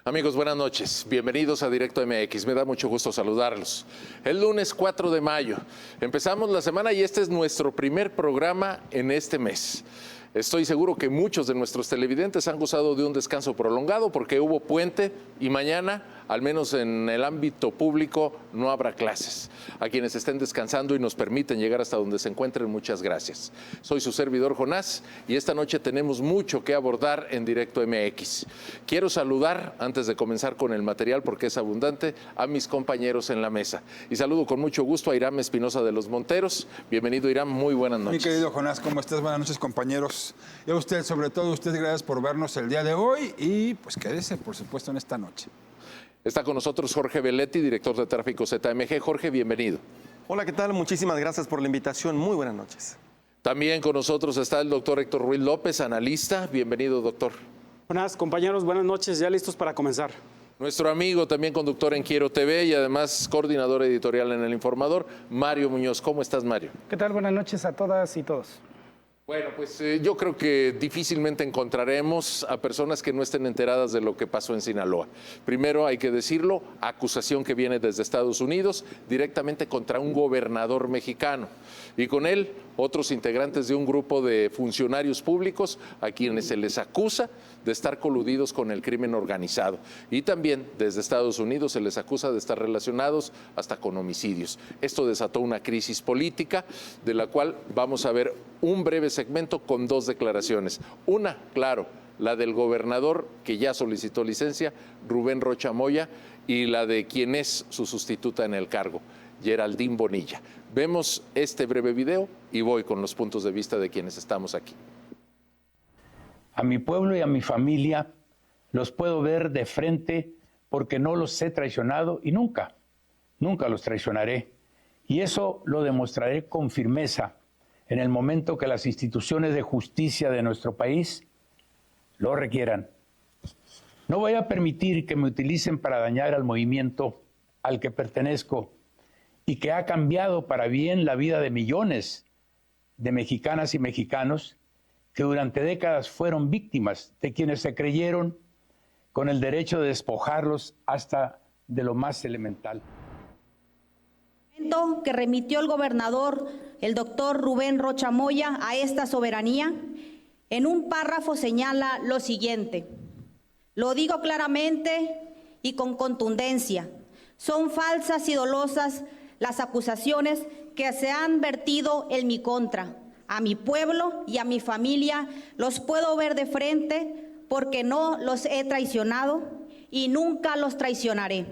Amigos, buenas noches. Bienvenidos a Directo MX. Me da mucho gusto saludarlos. El lunes 4 de mayo. Empezamos la semana y este es nuestro primer programa en este mes. Estoy seguro que muchos de nuestros televidentes han gozado de un descanso prolongado porque hubo puente y mañana, al menos en el ámbito público, no habrá clases. A quienes estén descansando y nos permiten llegar hasta donde se encuentren, muchas gracias. Soy su servidor Jonás y esta noche tenemos mucho que abordar en Directo MX. Quiero saludar, antes de comenzar con el material porque es abundante, a mis compañeros en la mesa. Y saludo con mucho gusto a Irán Espinosa de los Monteros. Bienvenido, Irán, muy buenas noches. Mi querido Jonás, ¿cómo estás? Buenas noches, compañeros. Y a usted, sobre todo, gracias por vernos el día de hoy y pues quédese, por supuesto, en esta noche. Está con nosotros Jorge Belletti, director de tráfico ZMG. Jorge, bienvenido. Hola, ¿qué tal? Muchísimas gracias por la invitación. Muy buenas noches. También con nosotros está el doctor Héctor Ruiz López, analista. Bienvenido, doctor. Buenas, compañeros, buenas noches. Ya listos para comenzar. Nuestro amigo, también conductor en Quiero TV y además coordinador editorial en El Informador, Mario Muñoz. ¿Cómo estás, Mario? ¿Qué tal? Buenas noches a todas y todos. Bueno, pues yo creo que difícilmente encontraremos a personas que no estén enteradas de lo que pasó en Sinaloa. Primero, hay que decirlo, acusación que viene desde Estados Unidos directamente contra un gobernador mexicano. Y con él, otros integrantes de un grupo de funcionarios públicos a quienes se les acusa de estar coludidos con el crimen organizado. Y también desde Estados Unidos se les acusa de estar relacionados hasta con homicidios. Esto desató una crisis política de la cual vamos a ver un breve segmento con dos declaraciones. Una, claro, la del gobernador que ya solicitó licencia, Rubén Rocha Moya, y la de quien es su sustituta en el cargo, Geraldine Bonilla. Vemos este breve video y voy con los puntos de vista de quienes estamos aquí. A mi pueblo y a mi familia los puedo ver de frente porque no los he traicionado y nunca los traicionaré. Y eso lo demostraré con firmeza en el momento que las instituciones de justicia de nuestro país lo requieran. No voy a permitir que me utilicen para dañar al movimiento al que pertenezco y que ha cambiado para bien la vida de millones de mexicanas y mexicanos que durante décadas fueron víctimas de quienes se creyeron con el derecho de despojarlos hasta de lo más elemental. Que remitió el gobernador, el doctor Rubén Rocha Moya, a esta soberanía, en un párrafo señala lo siguiente: lo digo claramente y con contundencia, son falsas y dolosas las acusaciones que se han vertido en mi contra. A mi pueblo y a mi familia los puedo ver de frente porque no los he traicionado y nunca los traicionaré.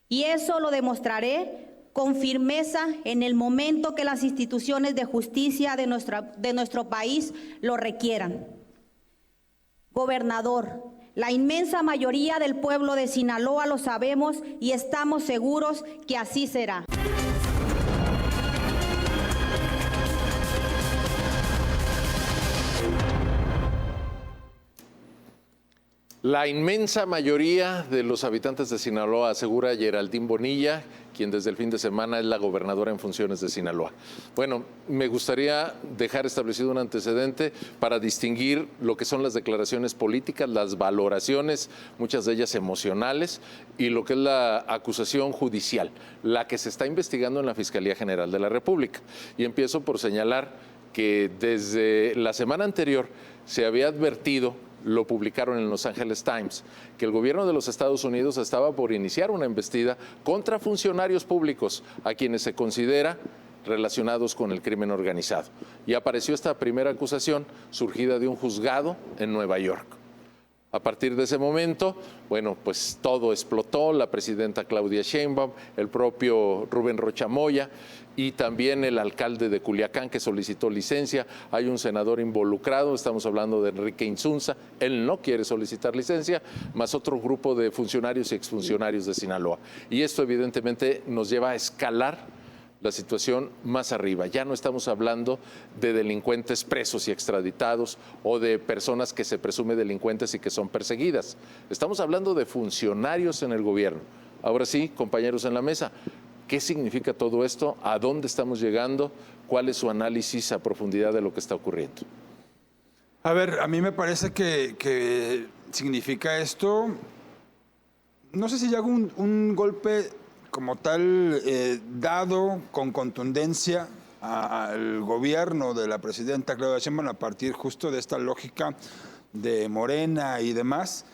Y eso lo demostraré con firmeza en el momento que las instituciones de justicia de nuestro país lo requieran. Gobernador, la inmensa mayoría del pueblo de Sinaloa lo sabemos y estamos seguros que así será. La inmensa mayoría de los habitantes de Sinaloa, asegura Geraldine Bonilla, quien desde el fin de semana es la gobernadora en funciones de Sinaloa. Bueno, me gustaría dejar establecido un antecedente para distinguir lo que son las declaraciones políticas, las valoraciones, muchas de ellas emocionales, y lo que es la acusación judicial, la que se está investigando en la Fiscalía General de la República. Y empiezo por señalar que desde la semana anterior se había advertido, lo publicaron en Los Angeles Times, que el gobierno de los Estados Unidos estaba por iniciar una embestida contra funcionarios públicos a quienes se considera relacionados con el crimen organizado. Y apareció esta primera acusación surgida de un juzgado en Nueva York. A partir de ese momento, bueno, pues todo explotó, la presidenta Claudia Sheinbaum, el propio Rubén Rocha Moya y también el alcalde de Culiacán que solicitó licencia. Hay un senador involucrado, estamos hablando de Enrique Insunza, él no quiere solicitar licencia, más otro grupo de funcionarios y exfuncionarios de Sinaloa. Y esto evidentemente nos lleva a escalar la situación más arriba. Ya no estamos hablando de delincuentes presos y extraditados o de personas que se presume delincuentes y que son perseguidas. Estamos hablando de funcionarios en el gobierno. Ahora sí, compañeros en la mesa, ¿qué significa todo esto? ¿A dónde estamos llegando? ¿Cuál es su análisis a profundidad de lo que está ocurriendo? A ver, a mí me parece que significa esto no sé si ya hago un golpe como tal dado con contundencia al gobierno de la presidenta Claudia Sheinbaum a partir justo de esta lógica de Morena y demás,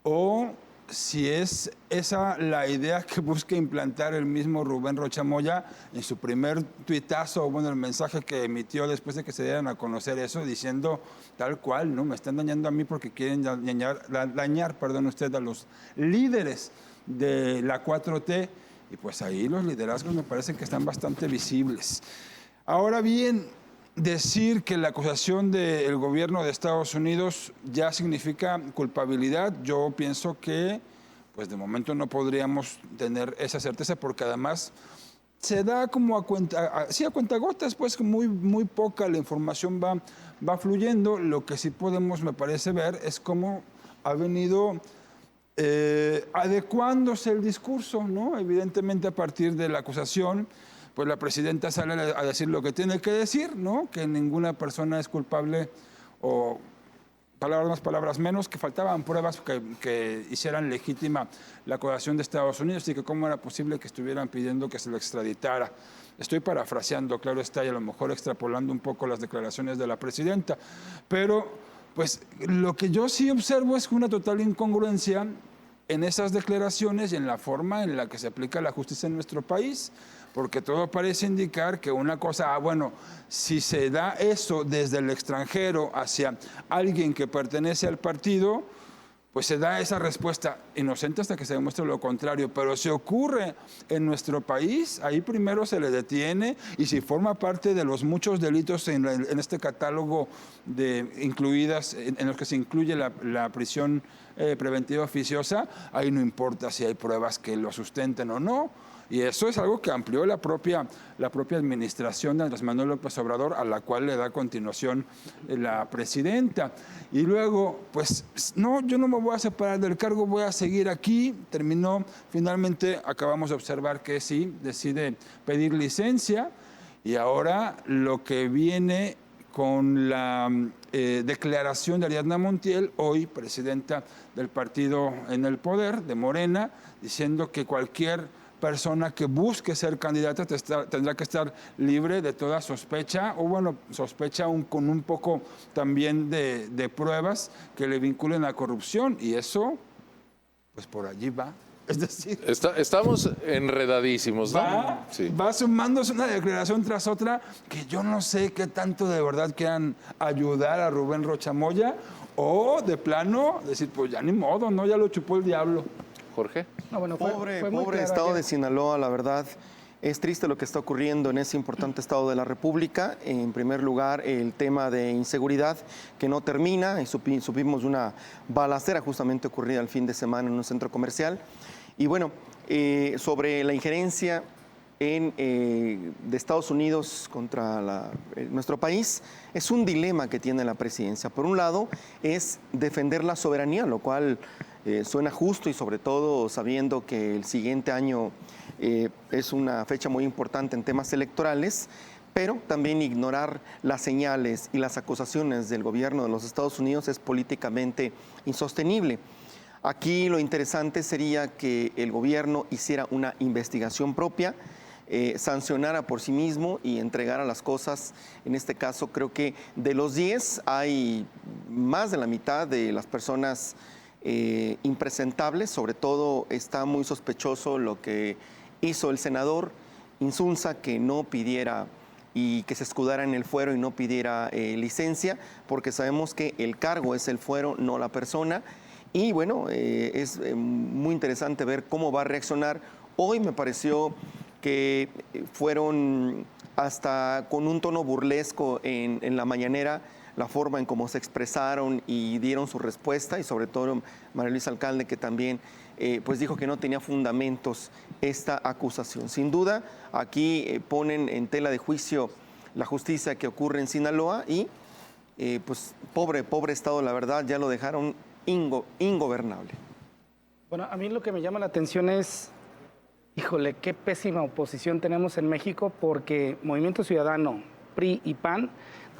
o si es esa la idea que busca implantar el mismo Rubén Rocha Moya en su primer tuitazo, o bueno, el mensaje que emitió después de que se dieran a conocer eso, diciendo tal cual, ¿no? Me están dañando a mí porque quieren dañar a los líderes de la 4T, y pues ahí los liderazgos me parece que están bastante visibles. Ahora bien, decir que la acusación del gobierno de Estados Unidos ya significa culpabilidad, yo pienso que pues de momento no podríamos tener esa certeza, porque además se da como a cuentagotas, pues muy poca la información va fluyendo. Lo que sí podemos, me parece, ver es cómo ha venido adecuándose el discurso, ¿no? Evidentemente a partir de la acusación, pues la presidenta sale a decir lo que tiene que decir, ¿no? Que ninguna persona es culpable, o palabras más, palabras menos, que faltaban pruebas que hicieran legítima la acusación de Estados Unidos, y que cómo era posible que estuvieran pidiendo que se lo extraditara. Estoy parafraseando, claro está, y a lo mejor extrapolando un poco las declaraciones de la presidenta, pero pues lo que yo sí observo es una total incongruencia en esas declaraciones y en la forma en la que se aplica la justicia en nuestro país, porque todo parece indicar que una cosa, bueno, si se da eso desde el extranjero hacia alguien que pertenece al partido, pues se da esa respuesta inocente hasta que se demuestre lo contrario. Pero si ocurre en nuestro país, ahí primero se le detiene, y si forma parte de los muchos delitos en este catálogo de incluidas, en los que se incluye la prisión preventiva oficiosa, ahí no importa si hay pruebas que lo sustenten o no. Y eso es algo que amplió la propia administración de Andrés Manuel López Obrador, a la cual le da continuación la presidenta. Y luego, pues, no, yo no me voy a separar del cargo, voy a seguir aquí. Finalmente acabamos de observar que sí, decide pedir licencia, y ahora lo que viene con la declaración de Ariadna Montiel, hoy presidenta del partido en el poder, de Morena, diciendo que cualquier persona que busque ser candidata tendrá que estar libre de toda sospecha, o bueno, sospecha con un poco también de pruebas que le vinculen a corrupción, y eso, pues por allí va. Es decir, estamos enredadísimos, ¿no? Va sumándose una declaración tras otra, que yo no sé qué tanto de verdad quieran ayudar a Rubén Rocha Moya, o de plano decir, pues ya ni modo, ¿no? Ya lo chupó el diablo. Jorge. No, bueno, fue muy Pobre clara estado que- de Sinaloa, la verdad. Es triste lo que está ocurriendo en ese importante estado de la República. En primer lugar, el tema de inseguridad que no termina. Supimos una balacera justamente ocurrida el fin de semana en un centro comercial. Y bueno, sobre la injerencia de Estados Unidos contra nuestro país, es un dilema que tiene la presidencia. Por un lado, es defender la soberanía, lo cual suena justo, y sobre todo sabiendo que el siguiente año es una fecha muy importante en temas electorales, pero también ignorar las señales y las acusaciones del gobierno de los Estados Unidos es políticamente insostenible. Aquí lo interesante sería que el gobierno hiciera una investigación propia, sancionara por sí mismo y entregara las cosas. En este caso, creo que de los 10 hay más de la mitad de las personas impresentables. Sobre todo está muy sospechoso lo que hizo el senador Insunza, que no pidiera y que se escudara en el fuero y no pidiera licencia, porque sabemos que el cargo es el fuero, no la persona. Y bueno, es muy interesante ver cómo va a reaccionar. Hoy me pareció que fueron hasta con un tono burlesco en la mañanera, la forma en cómo se expresaron y dieron su respuesta, y sobre todo María Luisa Alcalde, que también pues dijo que no tenía fundamentos esta acusación. Sin duda, aquí ponen en tela de juicio la justicia que ocurre en Sinaloa, y pues pobre estado, la verdad, ya lo dejaron ingobernable. Bueno, a mí lo que me llama la atención es, híjole, qué pésima oposición tenemos en México, porque Movimiento Ciudadano, PRI y PAN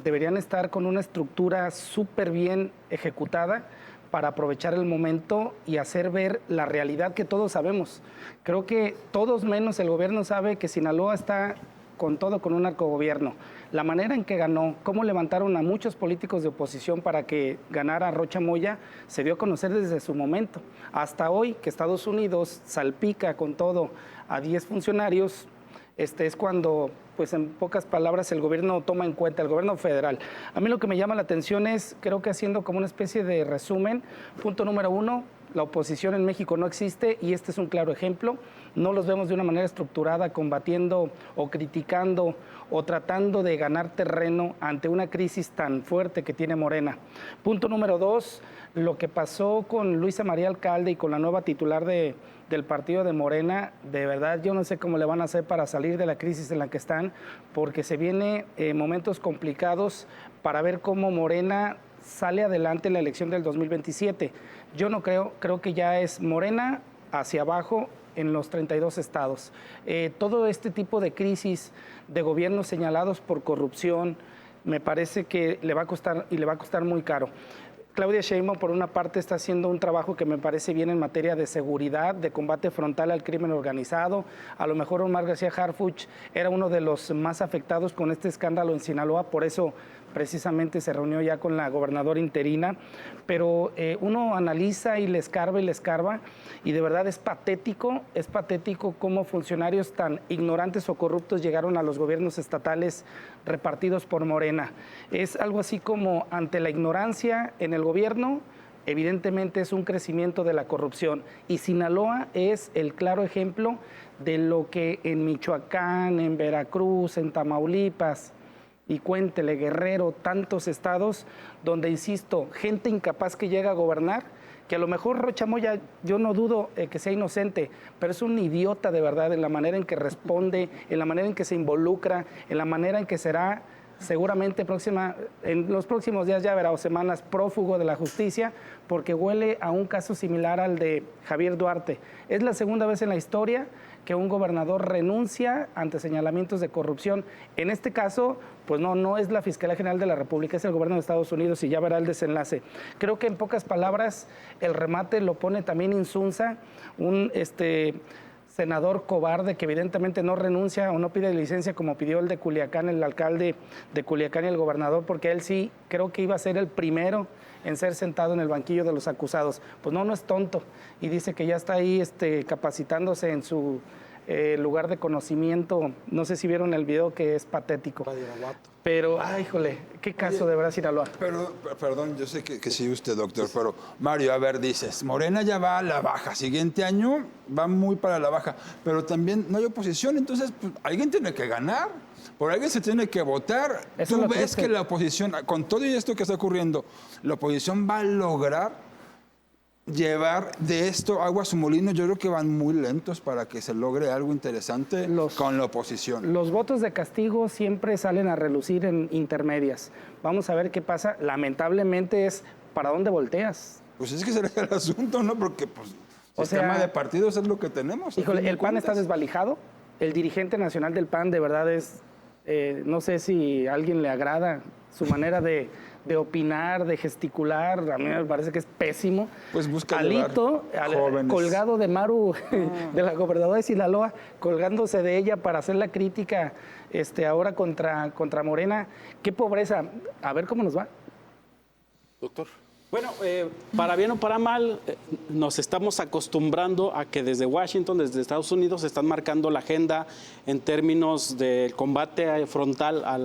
deberían estar con una estructura súper bien ejecutada para aprovechar el momento y hacer ver la realidad que todos sabemos. Creo que todos menos el gobierno sabe que Sinaloa está con todo, con un narcogobierno. La manera en que ganó, cómo levantaron a muchos políticos de oposición para que ganara Rocha Moya, se dio a conocer desde su momento. Hasta hoy, que Estados Unidos salpica con todo a 10 funcionarios, es cuando, pues en pocas palabras, el gobierno toma en cuenta, el gobierno federal. A mí lo que me llama la atención es, creo que haciendo como una especie de resumen, punto número 1, la oposición en México no existe y este es un claro ejemplo. No los vemos de una manera estructurada, combatiendo o criticando o tratando de ganar terreno ante una crisis tan fuerte que tiene Morena. Punto número 2, lo que pasó con Luisa María Alcalde y con la nueva titular del partido de Morena, de verdad yo no sé cómo le van a hacer para salir de la crisis en la que están, porque se vienen momentos complicados para ver cómo Morena sale adelante en la elección del 2027. Yo no creo que ya es Morena hacia abajo en los 32 estados. Todo este tipo de crisis de gobiernos señalados por corrupción, me parece que le va a costar y le va a costar muy caro. Claudia Sheinbaum, por una parte, está haciendo un trabajo que me parece bien en materia de seguridad, de combate frontal al crimen organizado. A lo mejor Omar García Harfuch era uno de los más afectados con este escándalo en Sinaloa, por eso precisamente se reunió ya con la gobernadora interina, pero uno analiza y le escarba, y de verdad es patético cómo funcionarios tan ignorantes o corruptos llegaron a los gobiernos estatales repartidos por Morena. Es algo así como, ante la ignorancia en el gobierno, evidentemente es un crecimiento de la corrupción, y Sinaloa es el claro ejemplo de lo que en Michoacán, en Veracruz, en Tamaulipas, y cuéntele, Guerrero, tantos estados donde, insisto, gente incapaz que llega a gobernar, que a lo mejor Rocha Moya, yo no dudo que sea inocente, pero es un idiota de verdad en la manera en que responde, en la manera en que se involucra, en la manera en que será seguramente en los próximos días, ya verá, o semanas, prófugo de la justicia, porque huele a un caso similar al de Javier Duarte. Es la segunda vez en la historia que un gobernador renuncia ante señalamientos de corrupción. En este caso, pues no es la Fiscalía General de la República, es el gobierno de Estados Unidos, y ya verá el desenlace. Creo que en pocas palabras el remate lo pone también Insunza, un senador cobarde que evidentemente no renuncia o no pide licencia como pidió el de Culiacán, el alcalde de Culiacán y el gobernador, porque él sí creo que iba a ser el primero en ser sentado en el banquillo de los acusados. Pues no es tonto, y dice que ya está ahí capacitándose en su lugar de conocimiento. No sé si vieron el video, que es patético. Pero, híjole, qué caso de verdad, Sinaloa. Pero, perdón, yo sé que sí usted, doctor, pero Mario, a ver, dices, Morena ya va a la baja, siguiente año va muy para la baja, pero también no hay oposición, entonces pues, alguien tiene que ganar, por alguien se tiene que votar. Eso ¿Tú ves que la oposición, con todo y esto que está ocurriendo, la oposición va a lograr llevar de esto agua a su molino? Yo creo que van muy lentos para que se logre algo interesante con la oposición. Los votos de castigo siempre salen a relucir en intermedias. Vamos a ver qué pasa. Lamentablemente es ¿para dónde volteas? Pues es que será el asunto, ¿no? Porque pues sistema de partidos es lo que tenemos. Híjole, el PAN está desvalijado. El dirigente nacional del PAN de verdad es, no sé si a alguien le agrada su manera de opinar, de gesticular. A mí me parece que es pésimo. Pues busca Alito, colgado de Maru, de la gobernadora de Sinaloa, colgándose de ella para hacer la crítica ahora contra Morena. Qué pobreza. A ver cómo nos va. Doctor. Bueno, para bien o para mal, nos estamos acostumbrando a que desde Washington, desde Estados Unidos, se están marcando la agenda en términos del combate frontal a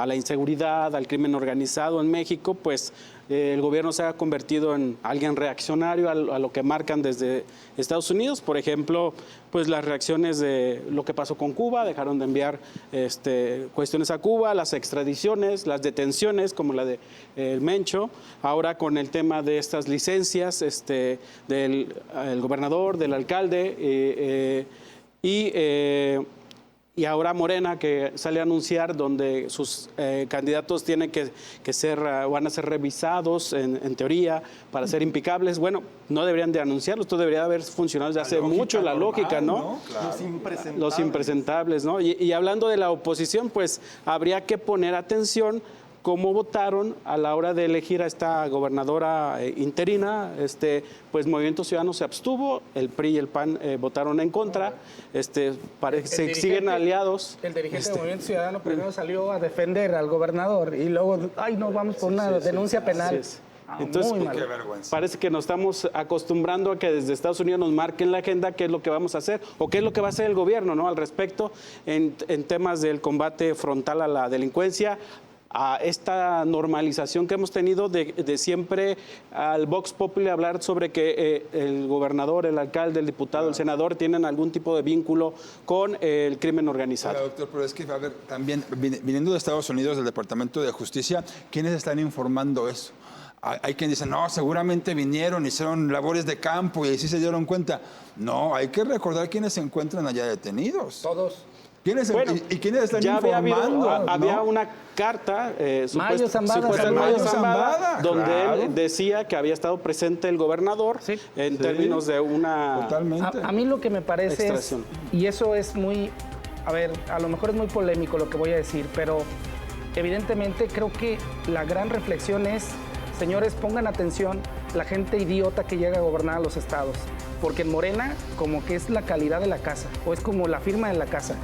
la inseguridad, al crimen organizado en México. Pues el gobierno se ha convertido en alguien reaccionario a lo que marcan desde Estados Unidos. Por ejemplo, pues las reacciones de lo que pasó con Cuba, dejaron de enviar cuestiones a Cuba, las extradiciones, las detenciones, como la de el Mencho, ahora con el tema de estas licencias del gobernador, del alcalde, y ahora Morena, que sale a anunciar donde sus candidatos tienen que van a ser revisados en teoría para ser impecables. Bueno, no deberían de anunciarlo, esto debería haber funcionado desde hace mucho, la lógica, ¿no? Claro. Los impresentables, ¿no? Y hablando de la oposición, pues habría que poner atención, cómo votaron a la hora de elegir a esta gobernadora interina. Pues Movimiento Ciudadano se abstuvo, el PRI y el PAN votaron en contra, siguen aliados. El dirigente del Movimiento Ciudadano primero salió a defender al gobernador y luego, no, vamos por una denuncia penal. Entonces, parece que nos estamos acostumbrando a que desde Estados Unidos nos marquen la agenda qué es lo que vamos a hacer o qué es lo que va a hacer el gobierno, ¿no? Al respecto en temas del combate frontal a la delincuencia, a esta normalización que hemos tenido de siempre al Vox Populi hablar sobre que el gobernador, el alcalde, el diputado, el senador tienen algún tipo de vínculo con el crimen organizado. Claro, doctor, pero es que, a ver, también viniendo de Estados Unidos, del Departamento de Justicia, ¿quiénes están informando eso? Hay quien dice, no, seguramente vinieron, hicieron labores de campo y así se dieron cuenta. No, hay que recordar quiénes se encuentran allá detenidos. Todos. ¿Quiénes están ya informando? Había una carta, Mayo Zambada, donde él decía que había estado presente el gobernador en términos de una... Totalmente. A mí lo que me parece es, y eso es muy, a lo mejor es muy polémico lo que voy a decir, pero evidentemente creo que la gran reflexión es, señores, pongan atención la gente idiota que llega a gobernar a los estados, porque en Morena como que es la calidad de la casa, o es como la firma de la casa.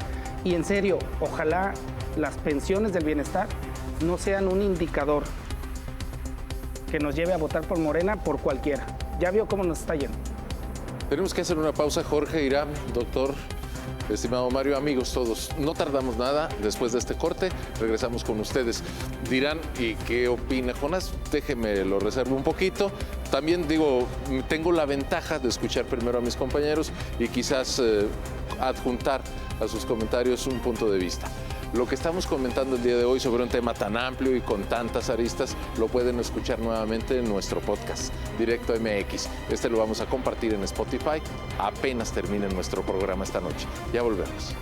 Y en serio, ojalá las pensiones del bienestar no sean un indicador que nos lleve a votar por Morena por cualquiera. Ya vio cómo nos está yendo. Tenemos que hacer una pausa, Jorge, Irán, doctor, estimado Mario, amigos todos. No tardamos nada, después de este corte regresamos con ustedes. Dirán, ¿y qué opina Jonás? Déjeme, lo reservo un poquito. También digo, tengo la ventaja de escuchar primero a mis compañeros y quizás adjuntar a sus comentarios un punto de vista. Lo que estamos comentando el día de hoy sobre un tema tan amplio y con tantas aristas lo pueden escuchar nuevamente en nuestro podcast, Directo MX. Lo vamos a compartir en Spotify apenas termine nuestro programa esta noche. Ya volvemos.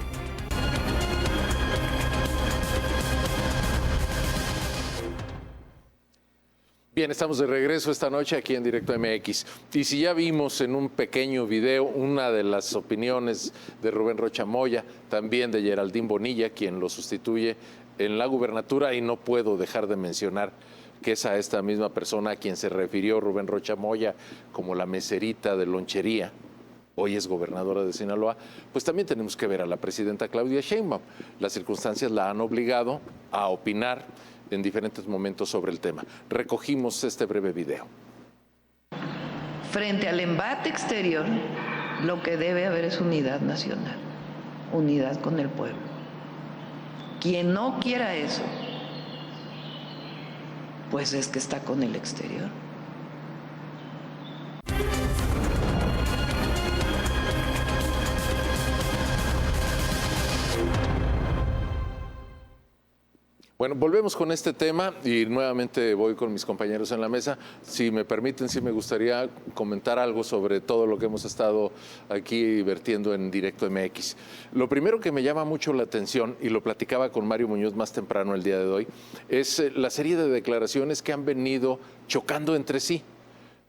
Bien, estamos de regreso esta noche aquí en Directo MX. Y si ya vimos en un pequeño video una de las opiniones de Rubén Rocha Moya, también de Geraldine Bonilla, quien lo sustituye en la gubernatura, y no puedo dejar de mencionar que es a esta misma persona a quien se refirió Rubén Rocha Moya como la meserita de lonchería, hoy es gobernadora de Sinaloa, pues también tenemos que ver a la presidenta Claudia Sheinbaum. Las circunstancias la han obligado a opinar en diferentes momentos sobre el tema. Recogimos este breve video. Frente al embate exterior, lo que debe haber es unidad nacional, unidad con el pueblo. Quien no quiera eso, pues es que está con el exterior. Bueno, volvemos con este tema y nuevamente voy con mis compañeros en la mesa. Si me permiten, sí me gustaría comentar algo sobre todo lo que hemos estado aquí vertiendo en Directo MX. Lo primero que me llama mucho la atención, y lo platicaba con Mario Muñoz más temprano el día de hoy, es la serie de declaraciones que han venido chocando entre sí.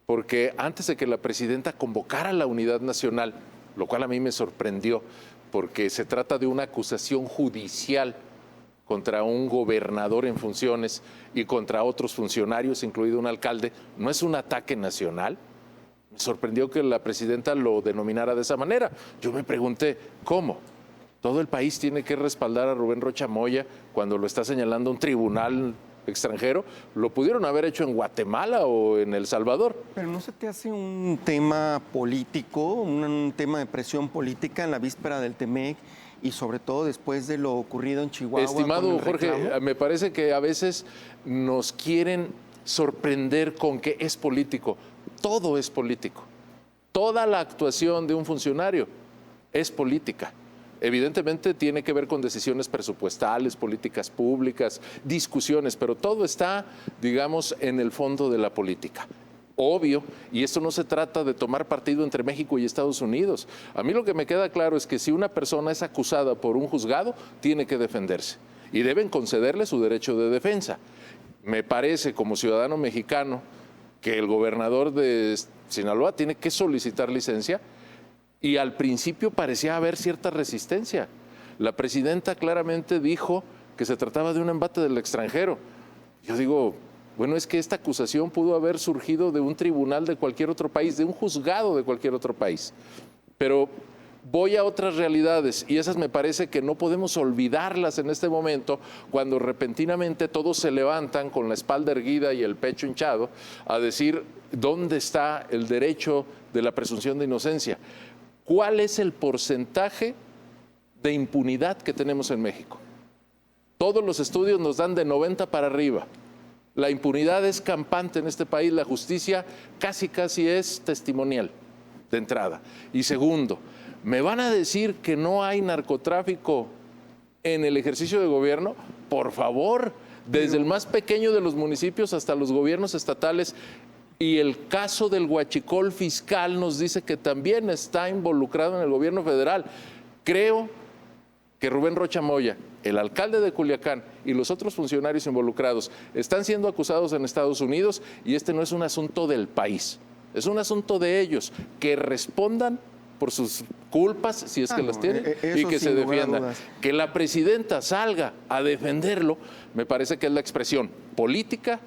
Porque antes de que la presidenta convocara la unidad nacional, lo cual a mí me sorprendió, porque se trata de una acusación judicial contra un gobernador en funciones y contra otros funcionarios, incluido un alcalde, no es un ataque nacional. Me sorprendió que la presidenta lo denominara de esa manera. Yo me pregunté, ¿cómo? ¿Todo el país tiene que respaldar a Rubén Rocha Moya cuando lo está señalando un tribunal extranjero? Lo pudieron haber hecho en Guatemala o en El Salvador. Pero ¿no se te hace un tema político, un tema de presión política en la víspera del TEMEC? Y sobre todo después de lo ocurrido en Chihuahua. Estimado Jorge, me parece que a veces nos quieren sorprender con que es político. Todo es político. Toda la actuación de un funcionario es política. Evidentemente tiene que ver con decisiones presupuestales, políticas públicas, discusiones, pero todo está, digamos, en el fondo de la política. Obvio, y esto no se trata de tomar partido entre México y Estados Unidos. A mí lo que me queda claro es que si una persona es acusada por un juzgado, tiene que defenderse y deben concederle su derecho de defensa. Me parece, como ciudadano mexicano, que el gobernador de Sinaloa tiene que solicitar licencia y al principio parecía haber cierta resistencia. La presidenta claramente dijo que se trataba de un embate del extranjero. Yo digo, bueno, es que esta acusación pudo haber surgido de un tribunal de cualquier otro país, de un juzgado de cualquier otro país. Pero voy a otras realidades y esas me parece que no podemos olvidarlas en este momento cuando repentinamente todos se levantan con la espalda erguida y el pecho hinchado a decir dónde está el derecho de la presunción de inocencia. ¿Cuál es el porcentaje de impunidad que tenemos en México? Todos los estudios nos dan de 90 para arriba. La impunidad es campante en este país, la justicia casi es testimonial de entrada. Y segundo, ¿me van a decir que no hay narcotráfico en el ejercicio de gobierno? Por favor, desde el más pequeño de los municipios hasta los gobiernos estatales. Y el caso del huachicol fiscal nos dice que también está involucrado en el gobierno federal. Creo que Rubén Rocha Moya, el alcalde de Culiacán y los otros funcionarios involucrados están siendo acusados en Estados Unidos y este no es un asunto del país, es un asunto de ellos, que respondan por sus culpas, si es que las tienen, y que se defiendan. Que la presidenta salga a defenderlo, me parece que es la expresión política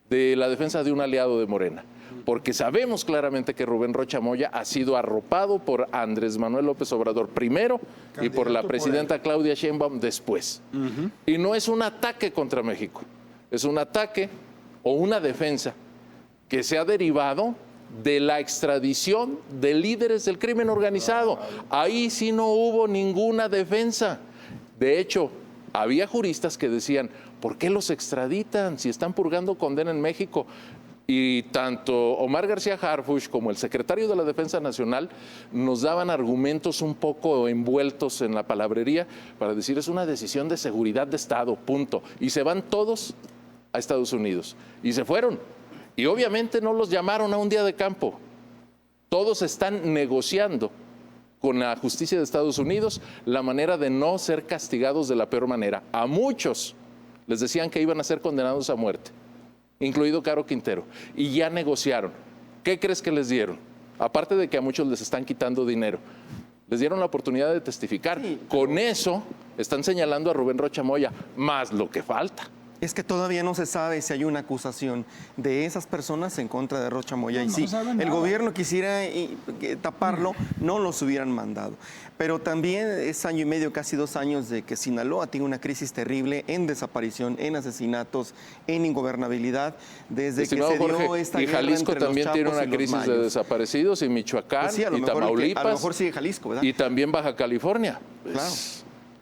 de la defensa de un aliado de Morena. Porque sabemos claramente que Rubén Rocha Moya ha sido arropado por Andrés Manuel López Obrador primero y por la presidenta Claudia Sheinbaum después. Y no es un ataque contra México, es un ataque o una defensa que se ha derivado de la extradición de líderes del crimen organizado. Ahí sí no hubo ninguna defensa. De hecho, había juristas que decían, ¿por qué los extraditan si están purgando condena en México? Y tanto Omar García Harfuch como el secretario de la Defensa Nacional nos daban argumentos un poco envueltos en la palabrería para decir es una decisión de seguridad de Estado, punto. Y se van todos a Estados Unidos. Y se fueron. Y obviamente no los llamaron a un día de campo. Todos están negociando con la justicia de Estados Unidos la manera de no ser castigados de la peor manera. A muchos les decían que iban a ser condenados a muerte, incluido Caro Quintero, y ya negociaron. ¿Qué crees que les dieron? Aparte de que a muchos les están quitando dinero, les dieron la oportunidad de testificar. Sí, con eso están señalando a Rubén Rocha Moya, más lo que falta. Es que todavía no se sabe si hay una acusación de esas personas en contra de Rocha Moya. Y si el gobierno quisiera taparlo, no los hubieran mandado. Pero también es año y medio, casi 2 años de que Sinaloa tiene una crisis terrible en desaparición, en asesinatos, en ingobernabilidad. Desde Estimado que se dio Jorge, esta y guerra Jalisco entre también los tiene Chapos una y crisis los de Mayos. desaparecidos, y Michoacán, Pues sí, y Tamaulipas. A lo mejor sigue Jalisco, ¿verdad? Y también Baja California. Claro.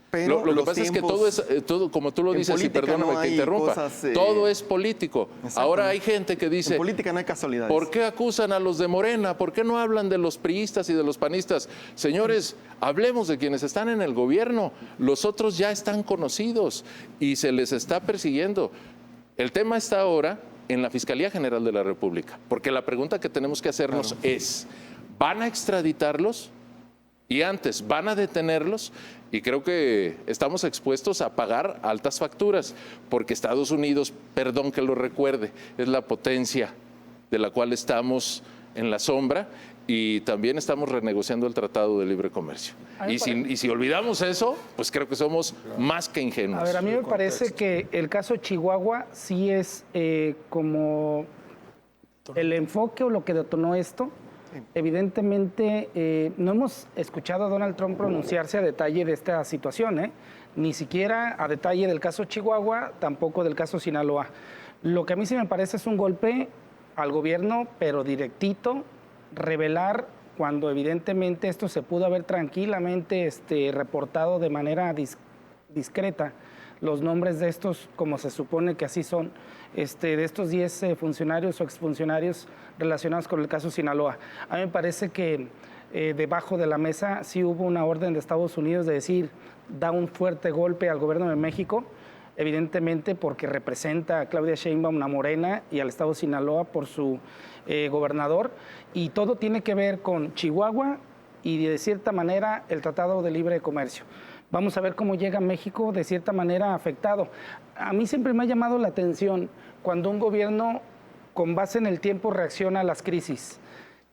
Pero lo que pasa es que todo, como tú lo dices, y perdóname que interrumpa, todo es político. Ahora hay gente que dice, en política no hay casualidades. ¿Por qué acusan a los de Morena? ¿Por qué no hablan de los priistas y de los panistas? Señores, hablemos de quienes están en el gobierno. Los otros ya están conocidos y se les está persiguiendo. El tema está ahora en la Fiscalía General de la República, porque la pregunta que tenemos que hacernos es, ¿van a extraditarlos? Y antes, ¿van a detenerlos? Y creo que estamos expuestos a pagar altas facturas, porque Estados Unidos, perdón que lo recuerde, es la potencia de la cual estamos en la sombra, y también estamos renegociando el Tratado de Libre Comercio. Y si olvidamos eso, pues creo que somos más que ingenuos. A ver, a mí me parece que el caso Chihuahua sí es como el enfoque o lo que detonó esto. Evidentemente, no hemos escuchado a Donald Trump pronunciarse a detalle de esta situación, ni siquiera a detalle del caso Chihuahua, tampoco del caso Sinaloa. Lo que a mí sí me parece es un golpe al gobierno, pero directito, revelar cuando evidentemente esto se pudo haber tranquilamente reportado de manera discreta, los nombres de estos, como se supone que así son, de estos 10 funcionarios o exfuncionarios relacionados con el caso Sinaloa. A mí me parece que debajo de la mesa sí hubo una orden de Estados Unidos de decir, da un fuerte golpe al gobierno de México, evidentemente porque representa a Claudia Sheinbaum, a Morena, y al estado de Sinaloa por su gobernador, y todo tiene que ver con Chihuahua y de cierta manera el Tratado de Libre Comercio. Vamos a ver cómo llega México de cierta manera afectado. A mí siempre me ha llamado la atención cuando un gobierno con base en el tiempo reacciona a las crisis.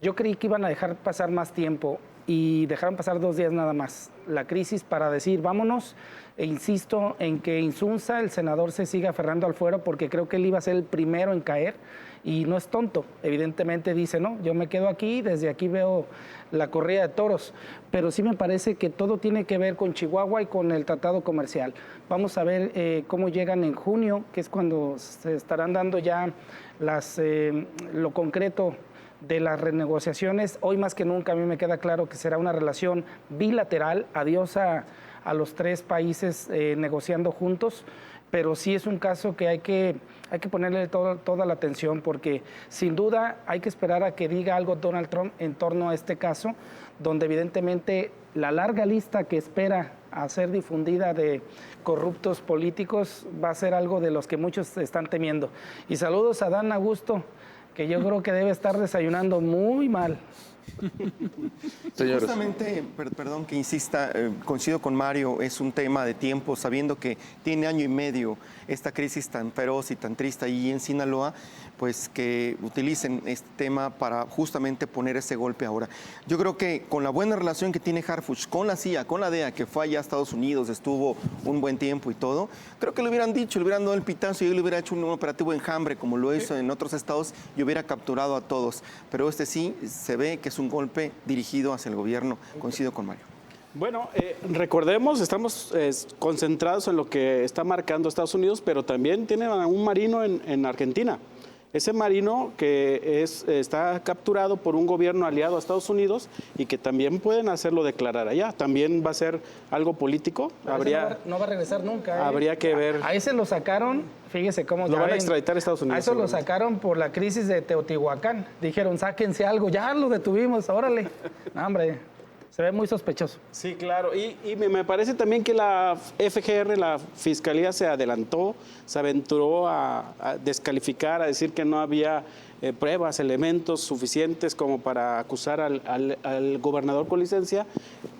Yo creí que iban a dejar pasar más tiempo y dejaron pasar 2 días nada más la crisis para decir vámonos. E insisto en que Insunza, el senador, se siga aferrando al fuero porque creo que él iba a ser el primero en caer y no es tonto. Evidentemente dice, no, yo me quedo aquí, desde aquí veo la corrida de toros, pero sí me parece que todo tiene que ver con Chihuahua y con el tratado comercial. Vamos a ver cómo llegan en junio, que es cuando se estarán dando ya lo concreto de las renegociaciones. Hoy más que nunca a mí me queda claro que será una relación bilateral. Adiós a los 3 países negociando juntos, pero sí es un caso que hay que ponerle toda la atención porque sin duda hay que esperar a que diga algo Donald Trump en torno a este caso, donde evidentemente la larga lista que espera a ser difundida de corruptos políticos va a ser algo de los que muchos están temiendo. Y saludos a Dan Augusto, que yo creo que debe estar desayunando muy mal. Señores. Justamente, perdón que insista, coincido con Mario, es un tema de tiempo, sabiendo que tiene año y medio esta crisis tan feroz y tan triste ahí en Sinaloa, pues que utilicen este tema para justamente poner ese golpe ahora. Yo creo que con la buena relación que tiene Harfuch con la CIA, con la DEA, que fue allá a Estados Unidos, estuvo un buen tiempo y todo, creo que le hubieran dicho, le hubieran dado el pitazo y él le hubiera hecho un operativo enjambre como lo hizo en otros estados y hubiera capturado a todos. Pero este sí se ve que es un golpe dirigido hacia el gobierno. Coincido con Mario. Bueno, recordemos, estamos concentrados en lo que está marcando Estados Unidos, pero también tienen a un marino en Argentina. Ese marino que está capturado por un gobierno aliado a Estados Unidos y que también pueden hacerlo declarar allá. También va a ser algo político. No va a regresar nunca. Habría que ver. A ese lo sacaron, fíjese cómo... Lo van a extraditar a Estados Unidos. A eso lo sacaron por la crisis de Teotihuacán. Dijeron, sáquense algo, ya lo detuvimos, órale. No, hombre, se ve muy sospechoso. Sí, claro. Y me parece también que la FGR, la Fiscalía, se adelantó, se aventuró a descalificar, a decir que no había pruebas, elementos suficientes como para acusar al gobernador con licencia.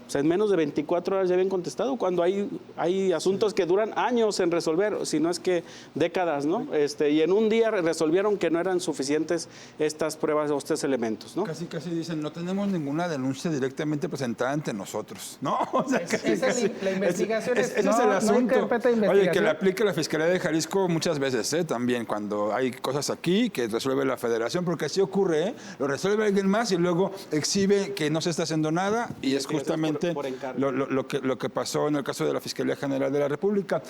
O sea, en menos de 24 horas ya habían contestado, cuando hay asuntos que duran años en resolver, si no es que décadas, ¿no? Y en un día resolvieron que no eran suficientes estas pruebas o estos elementos, ¿no? Casi dicen, no tenemos ninguna denuncia directamente presentada ante nosotros, ¿no? O sea, la investigación ese es el asunto. No Oye, que le aplique la Fiscalía de Jalisco muchas veces, también, cuando hay cosas aquí que resuelve la Federación, porque así ocurre, lo resuelve alguien más y luego exhibe que no se está haciendo nada y es justamente lo que pasó en el caso de la Fiscalía General de la República,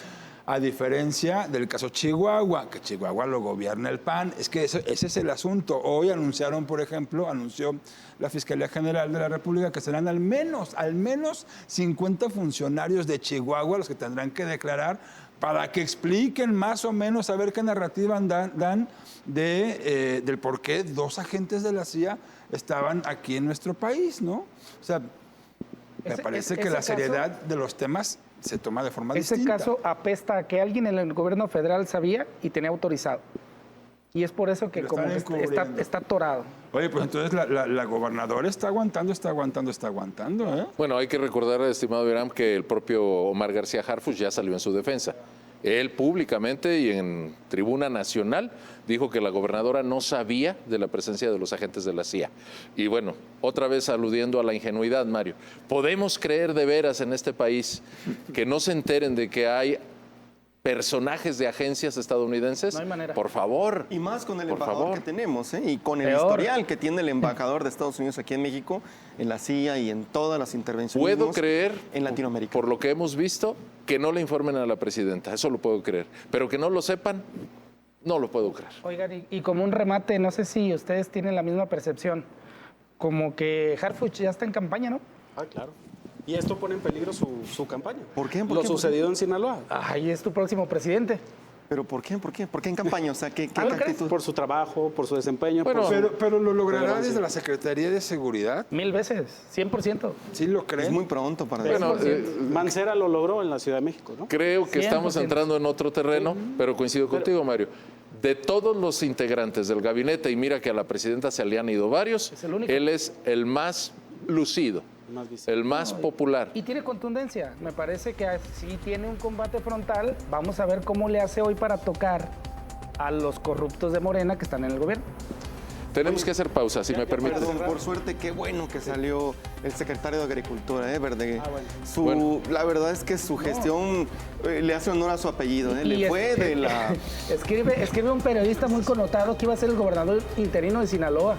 a diferencia del caso Chihuahua, que Chihuahua lo gobierna el PAN. Es que ese es el asunto. Hoy anunciaron, por ejemplo, anunció la Fiscalía General de la República que serán al menos 50 funcionarios de Chihuahua los que tendrán que declarar para que expliquen más o menos, a ver qué narrativa dan del por qué 2 agentes de la CIA estaban aquí en nuestro país, ¿no? O sea, me parece que la seriedad de los temas se toma de forma distinta. Ese caso apesta a que alguien en el gobierno federal sabía y tenía autorizado. Y es por eso que como está atorado. Oye, pues entonces la gobernadora está aguantando, ¿eh? Bueno, hay que recordar, estimado Abraham, que el propio Omar García Harfuch ya salió en su defensa. Él públicamente y en tribuna nacional dijo que la gobernadora no sabía de la presencia de los agentes de la CIA. Y bueno, otra vez aludiendo a la ingenuidad, Mario, ¿podemos creer de veras en este país que no se enteren de que hay personajes de agencias estadounidenses? No hay manera. Por favor. Y más con el embajador que tenemos, y con el historial que tiene el embajador de Estados Unidos aquí en México, en la CIA y en todas las intervenciones Puedo creer, en Latinoamérica. por lo que hemos visto, que no le informen a la presidenta. Eso lo puedo creer. Pero que no lo sepan, no lo puedo creer. Oigan, y como un remate, no sé si ustedes tienen la misma percepción, como que Harfuch ya está en campaña, ¿no? Ah, claro. Y esto pone en peligro su campaña. ¿Por qué? Lo sucedido en Sinaloa. Ahí es tu próximo presidente. ¿Pero por qué? ¿Por qué en campaña? O sea, ¿qué ¿Ah, no actitud? Por su trabajo, por su desempeño. Bueno, Pero lo logrará desde la Secretaría de Seguridad. 1000 veces, 100%. ¿Sí lo creen? Es muy pronto para Bueno, Mancera lo logró en la Ciudad de México, ¿no? creo que estamos 100%. entrando en otro terreno, pero coincido contigo, Mario. De todos los integrantes del gabinete, y mira que a la presidenta se le han ido varios, Es el único. él es el más lucido, Más visible. el más popular. Y tiene contundencia. Me parece que sí tiene un combate frontal. Vamos a ver cómo le hace hoy para tocar a los corruptos de Morena que están en el gobierno. Tenemos que hacer pausa, si me permiten. Perdón, por suerte, qué bueno que salió el secretario de Agricultura, Verdeguer. Bueno. La verdad es que su gestión le hace honor a su apellido, le fue de la... Escribe un periodista muy connotado que iba a ser el gobernador interino de Sinaloa.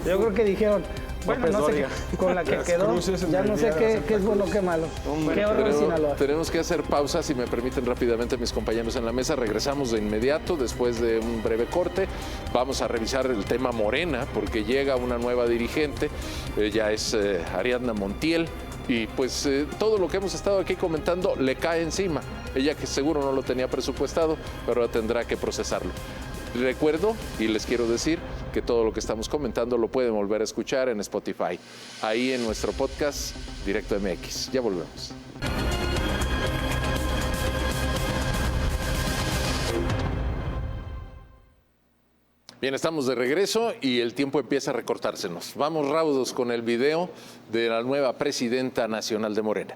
Yo creo que dijeron, bueno, no sé qué, con la que quedó, ya no sé qué es bueno, qué malo. Qué horror Sinaloa. Tenemos que hacer pausa, si me permiten rápidamente mis compañeros en la mesa. Regresamos de inmediato después de un breve corte. Vamos a revisar el tema Morena, porque llega una nueva dirigente, ella es Ariadna Montiel. Y pues todo lo que hemos estado aquí comentando le cae encima. Ella que seguro no lo tenía presupuestado, pero ahora tendrá que procesarlo. Recuerdo y les quiero decir que todo lo que estamos comentando lo pueden volver a escuchar en Spotify, ahí en nuestro podcast Directo MX. Ya volvemos. Bien, estamos de regreso y el tiempo empieza a recortársenos. Vamos raudos con el video de la nueva presidenta nacional de Morena.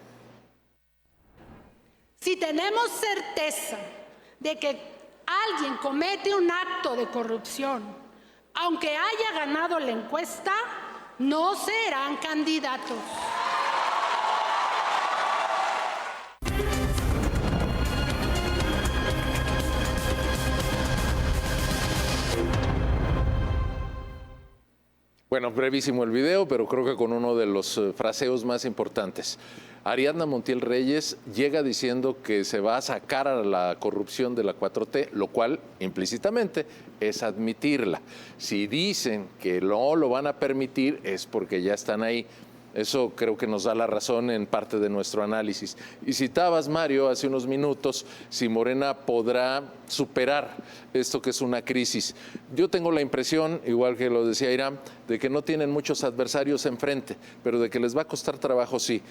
Si tenemos certeza de que alguien comete un acto de corrupción, aunque haya ganado la encuesta, no serán candidatos. Bueno, brevísimo el video, pero creo que con uno de los fraseos más importantes. Ariadna Montiel Reyes llega diciendo que se va a sacar a la corrupción de la 4T, lo cual implícitamente es admitirla. Si dicen que no lo van a permitir es porque ya están ahí. Eso creo que nos da la razón en parte de nuestro análisis. Y citabas, Mario, hace unos minutos, si Morena podrá superar esto que es una crisis. Yo tengo la impresión, igual que lo decía Irán, de que no tienen muchos adversarios enfrente, pero de que les va a costar trabajo, sí.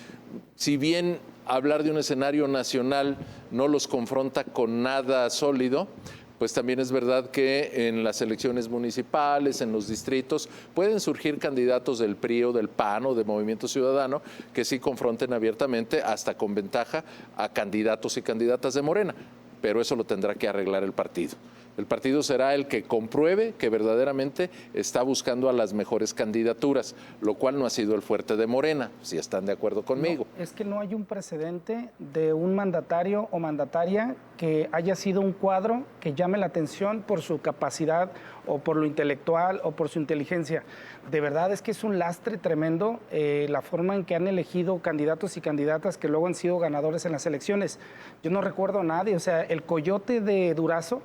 Si bien hablar de un escenario nacional no los confronta con nada sólido, pues también es verdad que en las elecciones municipales, en los distritos, pueden surgir candidatos del PRI o del PAN o de Movimiento Ciudadano que sí confronten abiertamente, hasta con ventaja, a candidatos y candidatas de Morena. Pero eso lo tendrá que arreglar el partido. El partido será el que compruebe que verdaderamente está buscando a las mejores candidaturas, lo cual no ha sido el fuerte de Morena, si están de acuerdo conmigo. No, es que no hay un precedente de un mandatario o mandataria que haya sido un cuadro que llame la atención por su capacidad o por lo intelectual o por su inteligencia. De verdad es que es un lastre tremendo la forma en que han elegido candidatos y candidatas que luego han sido ganadores en las elecciones. Yo no recuerdo a nadie, o sea, el Coyote de Durazo,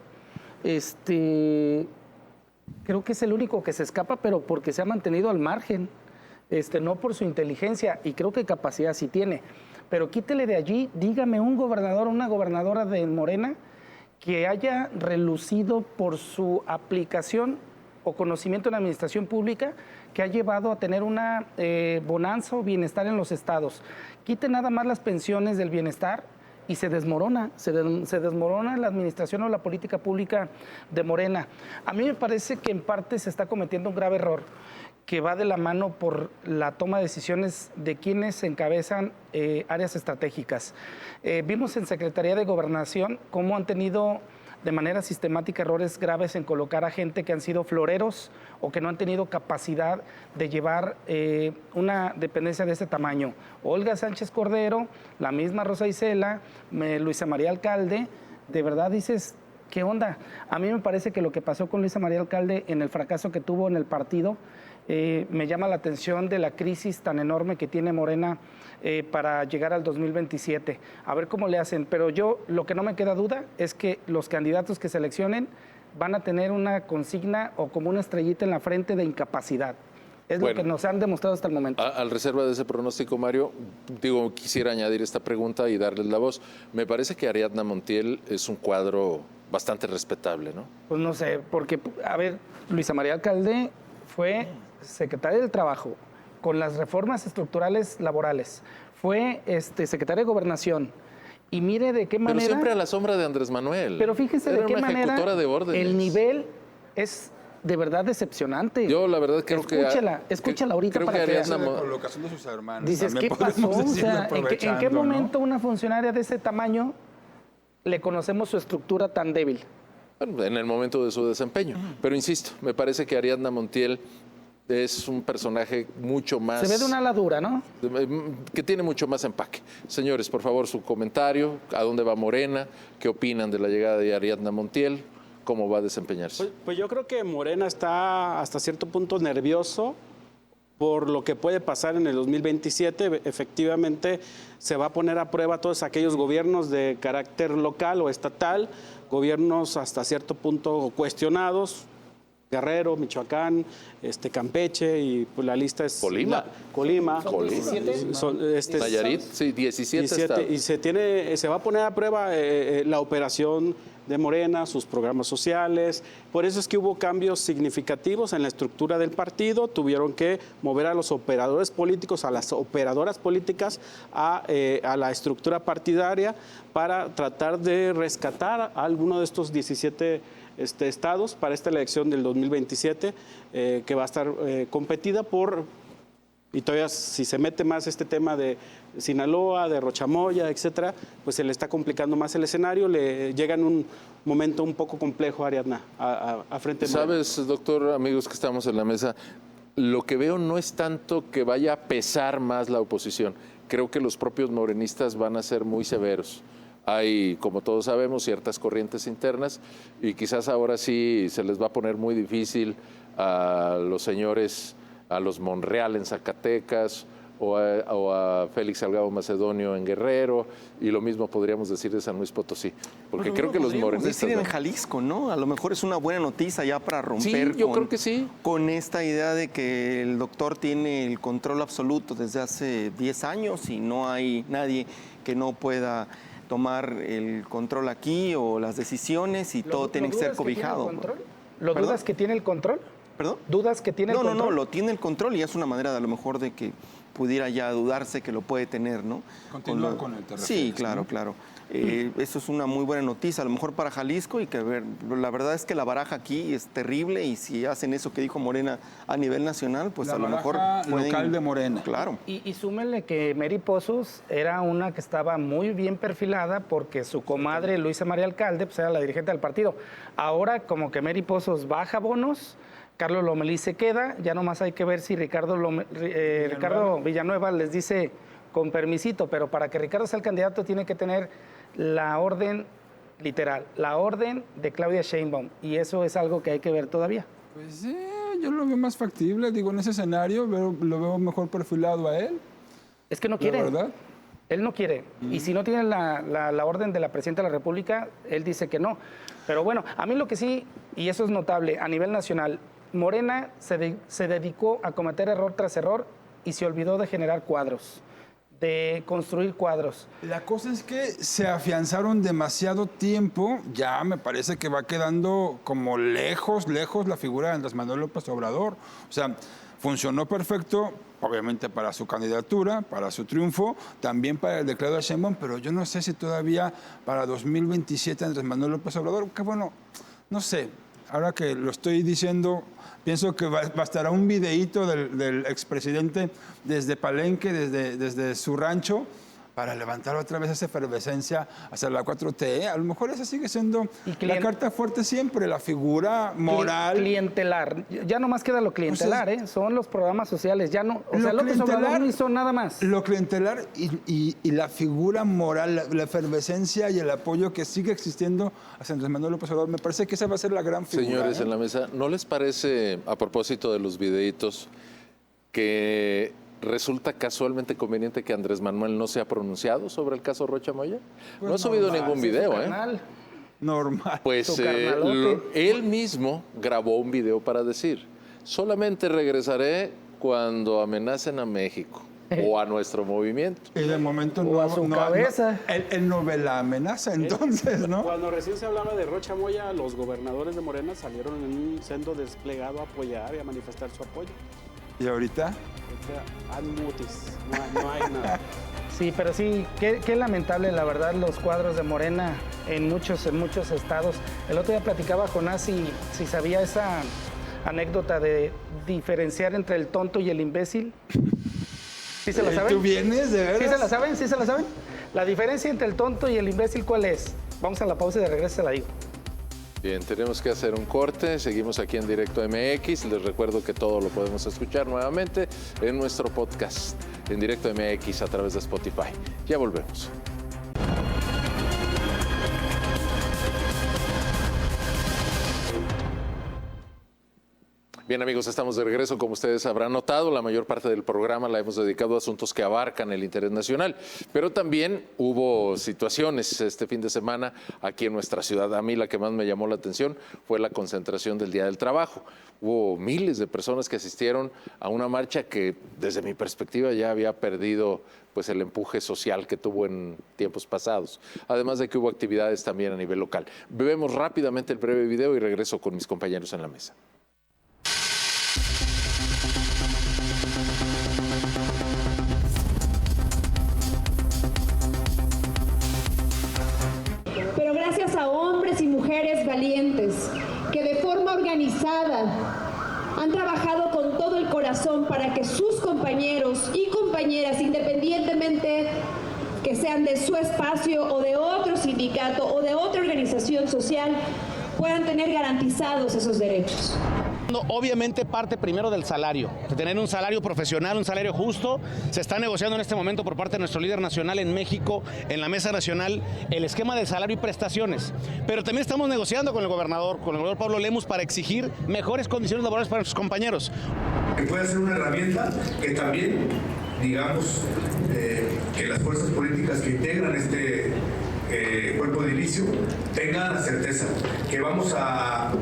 creo que es el único que se escapa, pero porque se ha mantenido al margen, no por su inteligencia, y creo que capacidad sí tiene. Pero quítele de allí, dígame un gobernador o una gobernadora de Morena que haya relucido por su aplicación o conocimiento en la administración pública que ha llevado a tener una bonanza o bienestar en los estados. Quite nada más las pensiones del bienestar y se desmorona la administración o la política pública de Morena. A mí me parece que en parte se está cometiendo un grave error que va de la mano por la toma de decisiones de quienes encabezan áreas estratégicas. Vimos en Secretaría de Gobernación cómo han tenido de manera sistemática errores graves en colocar a gente que han sido floreros o que no han tenido capacidad de llevar una dependencia de ese tamaño. Olga Sánchez Cordero, la misma Rosa Isela, Luisa María Alcalde, de verdad dices, ¿qué onda? A mí me parece que lo que pasó con Luisa María Alcalde en el fracaso que tuvo en el partido, me llama la atención de la crisis tan enorme que tiene Morena para llegar al 2027. A ver cómo le hacen. Pero yo, lo que no me queda duda es que los candidatos que seleccionen van a tener una consigna o como una estrellita en la frente de incapacidad. Es lo que nos han demostrado hasta el momento. Al reserva de ese pronóstico, Mario, quisiera añadir esta pregunta y darles la voz. Me parece que Ariadna Montiel es un cuadro bastante respetable, ¿no? Pues no sé, porque, a ver, Luisa María Alcalde fue secretaria del Trabajo con las reformas estructurales laborales, fue secretaria de Gobernación, y mire de qué manera... Pero siempre a la sombra de Andrés Manuel. Pero fíjese de qué manera de órdenes. El nivel es de verdad decepcionante. Yo la verdad creo escúchala ahorita creo para que veas. La colocación de sus hermanos. Dices, ¿qué pasó? O sea, ¿en qué momento una funcionaria de ese tamaño le conocemos su estructura tan débil? bueno, en el momento de su desempeño. Pero insisto, me parece que Ariadna Montiel es un personaje mucho más... Se ve de una ala dura, ¿no? Que tiene mucho más empaque. Señores, por favor, su comentario. ¿A dónde va Morena? ¿Qué opinan de la llegada de Ariadna Montiel? ¿Cómo va a desempeñarse? Pues yo creo que Morena está hasta cierto punto nervioso por lo que puede pasar en el 2027. Efectivamente, se va a poner a prueba todos aquellos gobiernos de carácter local o estatal, gobiernos hasta cierto punto cuestionados, Guerrero, Michoacán, Campeche, y pues la lista es... Colima. Colima. Nayarit, sí, 17 estados. Y se va a poner a prueba la operación de Morena, sus programas sociales. Por eso es que hubo cambios significativos en la estructura del partido. Tuvieron que mover a los operadores políticos, a las operadoras políticas, a la estructura partidaria para tratar de rescatar a alguno de estos 17 estados para esta elección del 2027, que va a estar competida por... Y todavía si se mete más este tema de Sinaloa, de Rochamoya, etcétera, pues se le está complicando más el escenario, le llega en un momento un poco complejo a Ariadna a frente de... ¿Sabes, doctor, amigos que estamos en la mesa? Lo que veo no es tanto que vaya a pesar más la oposición. Creo que los propios morenistas van a ser muy severos. Hay, como todos sabemos, ciertas corrientes internas y quizás ahora sí se les va a poner muy difícil a los señores, a los Monreal en Zacatecas o a Félix Salgado Macedonio en Guerrero, y lo mismo podríamos decir de San Luis Potosí, porque creo que los morenistas... decir en Jalisco, ¿no? A lo mejor es una buena noticia ya para romper sí, yo creo que sí. Con esta idea de que el doctor tiene el control absoluto desde hace 10 años y no hay nadie que no pueda tomar el control aquí o las decisiones y todo tiene que ser cobijado. ¿Lo dudas que tiene el control? ¿Perdón? ¿Dudas que tiene el control? No, lo tiene el control y es una manera de a lo mejor de que pudiera ya dudarse que lo puede tener, ¿no? Continuar con el terreno. Sí, claro, claro. Eso es una muy buena noticia, a lo mejor para Jalisco, y que la verdad es que la baraja aquí es terrible, y si hacen eso que dijo Morena a nivel nacional, pues la a lo mejor pueden... local de Morena. Claro. Y súmenle que Mary Pozos era una que estaba muy bien perfilada porque su comadre Luisa María Alcalde pues era la dirigente del partido. Ahora como que Mary Pozos baja bonos, Carlos Lomelí se queda, ya nomás hay que ver si Ricardo Villanueva les dice con permisito, pero para que Ricardo sea el candidato tiene que tener la orden literal, la orden de Claudia Sheinbaum, y eso es algo que hay que ver todavía. Pues sí, yo lo veo más factible, digo, en ese escenario lo veo mejor perfilado a él. Es que no quiere. ¿La verdad? Él no quiere. Y si no tiene la orden de la Presidenta de la República, él dice que no. Pero bueno, a mí lo que sí, y eso es notable, a nivel nacional, Morena se dedicó a cometer error tras error y se olvidó de generar cuadros, de construir cuadros. La cosa es que se afianzaron demasiado tiempo, ya me parece que va quedando como lejos la figura de Andrés Manuel López Obrador. O sea, funcionó perfecto, obviamente para su candidatura, para su triunfo, también para el de Claudia Sheinbaum, pero yo no sé si todavía para 2027 Andrés Manuel López Obrador, que bueno, no sé, ahora que lo estoy diciendo, pienso que bastará un videíto del expresidente desde Palenque, desde su rancho, para levantar otra vez esa efervescencia hacia la 4T. A lo mejor esa sigue siendo la carta fuerte siempre, la figura moral. Clientelar. Ya no más queda lo clientelar, O sea, son los programas sociales. Ya no, o sea, López Obrador no hizo nada más. Lo clientelar y la figura moral, la efervescencia y el apoyo que sigue existiendo hacia Andrés Manuel López Obrador, me parece que esa va a ser la gran figura. Señores en la mesa, ¿no les parece, a propósito de los videitos, que resulta casualmente conveniente que Andrés Manuel no se ha pronunciado sobre el caso Rocha Moya? Pues no ha subido ningún video, Normal. Pues él mismo grabó un video para decir: solamente regresaré cuando amenacen a México o a nuestro movimiento. Y de momento o a su cabeza. Él no ve la amenaza, entonces, ¿no? Cuando recién se hablaba de Rocha Moya, los gobernadores de Morena salieron en un sendo desplegado a apoyar y a manifestar su apoyo. ¿Y ahorita? No hay nada. Sí, pero sí, qué lamentable, la verdad, los cuadros de Morena en muchos estados. El otro día platicaba Jonás si sabía esa anécdota de diferenciar entre el tonto y el imbécil. ¿Sí se la saben? ¿Tú vienes, de veras? ¿Sí se la saben? ¿Sí se la saben? La diferencia entre el tonto y el imbécil, ¿cuál es? Vamos a la pausa y de regreso se la digo. Bien, tenemos que hacer un corte. Seguimos aquí en Directo MX. Les recuerdo que todo lo podemos escuchar nuevamente en nuestro podcast en Directo MX a través de Spotify. Ya volvemos. Bien, amigos, estamos de regreso. Como ustedes habrán notado, la mayor parte del programa la hemos dedicado a asuntos que abarcan el interés nacional, pero también hubo situaciones este fin de semana aquí en nuestra ciudad. A mí la que más me llamó la atención fue la concentración del Día del Trabajo. Hubo miles de personas que asistieron a una marcha que, desde mi perspectiva, ya había perdido pues el empuje social que tuvo en tiempos pasados. Además de que hubo actividades también a nivel local. Vemos rápidamente el breve video y regreso con mis compañeros en la mesa. Pero gracias a hombres y mujeres valientes que de forma organizada han trabajado con todo el corazón para que sus compañeros y compañeras, independientemente que sean de su espacio o de otro sindicato o de otra organización social, puedan tener garantizados esos derechos. Obviamente parte primero del salario, de tener un salario profesional, un salario justo. Se está negociando en este momento por parte de nuestro líder nacional en México, en la mesa nacional, el esquema de salario y prestaciones. Pero también estamos negociando con el gobernador Pablo Lemus, para exigir mejores condiciones laborales para nuestros compañeros. Que puede ser una herramienta que también, digamos, que las fuerzas políticas que integran este cuerpo de inicio tengan la certeza que vamos a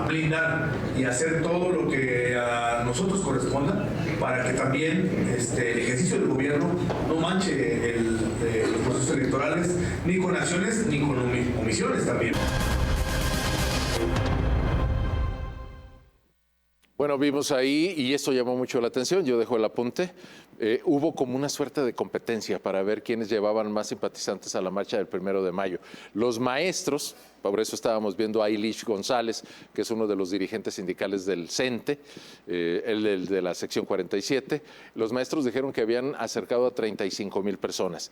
blindar y hacer todo lo que a nosotros corresponda para que también el ejercicio del gobierno no manche los procesos electorales ni con acciones ni con omisiones también. Bueno, vimos ahí, y esto llamó mucho la atención, yo dejo el apunte, hubo como una suerte de competencia para ver quiénes llevaban más simpatizantes a la marcha del 1 de mayo. Los maestros, por eso estábamos viendo a Eilish González, que es uno de los dirigentes sindicales del CENTE, el de la sección 47, los maestros dijeron que habían acercado a 35,000 personas.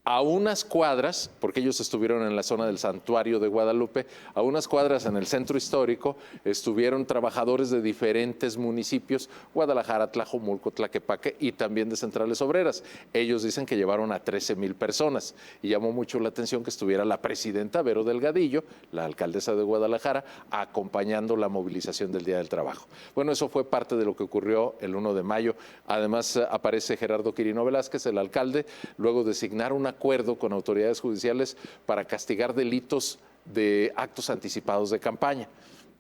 A unas cuadras, porque ellos estuvieron en la zona del Santuario de Guadalupe, a unas cuadras en el centro histórico estuvieron trabajadores de diferentes municipios, Guadalajara, Tlajomulco, Tlaquepaque y también de centrales obreras. Ellos dicen que llevaron a 13,000 personas y llamó mucho la atención que estuviera la presidenta Vero Delgadillo, la alcaldesa de Guadalajara, acompañando la movilización del Día del Trabajo. Bueno, eso fue parte de lo que ocurrió el 1 de mayo. Además aparece Gerardo Quirino Velázquez, el alcalde, luego de signar un acuerdo con autoridades judiciales para castigar delitos de actos anticipados de campaña.